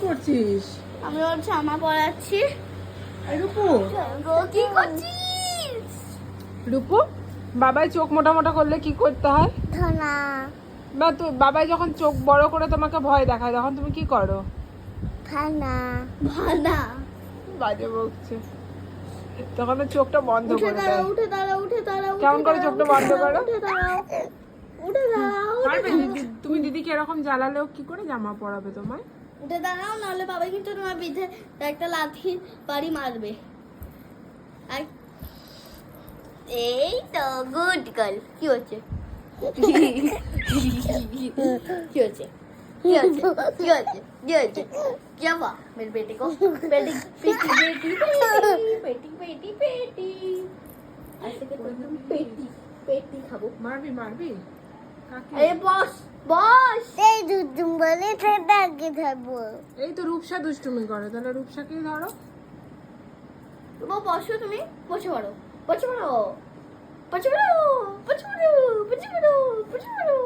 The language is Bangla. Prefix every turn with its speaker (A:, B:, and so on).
A: করছিস?
B: আমি ওর জামা পরাচ্ছি।
A: রূপু,
B: কি করছিস?
A: রূপু, বাবাই চোখ মোটা মোটা করলে কি করতে হয়?
B: ধনা
A: বা তুই বাবাই যখন চোখ বড় করে তোমাকে ভয় দেখায় তখন তুমি কি করো?
B: ভানা ভানা
A: বাজে বকছে। তখন তো চোখটা বন্ধ
B: উঠে
A: করে
B: দাঁড়াও,
A: দেয়।
B: উঠে দাঁড়াও, উঠে দাঁড়াও।
A: কেমন করে চোখটা বন্ধ করো?
B: উঠে দাঁড়াও, উঠে দাঁড়াও, উঠে
A: পারবে
B: দাঁড়াও।
A: তুমি দিদিকে এরকম জ্বালালেও কি করে জামা পরাবে তোমায়?
B: উঠে দাঁড়াও, নাহলে বাবা কিন্তু তোমার পিঠে একটা লাঠি বাড়ি মারবে। আর এই তো গুড গার্ল। কি হচ্ছে? কি হচ্ছে? কি হচ্ছে? কি হচ্ছে? কি হচ্ছে? क्या हुआ मेरे बेटे को? बेटी बेटी बेटी बेटी बेटी बेटी ऐसे के तुम पेटी पेटी खाबो।
A: মারবি মারবি কাকে?
B: अरे बॉस बॉस এই দুদুম বলে সেটাকে ধরবো।
A: এই তো রূপসা দুষ্টুমি করে, তাহলে রূপসাকেই ধরো।
B: ও বসো, তুমি বসে পড়ো, বসে পড়ো, বসে পড়ো, বসে পড়ো, বসে পড়ো, বসে পড়ো।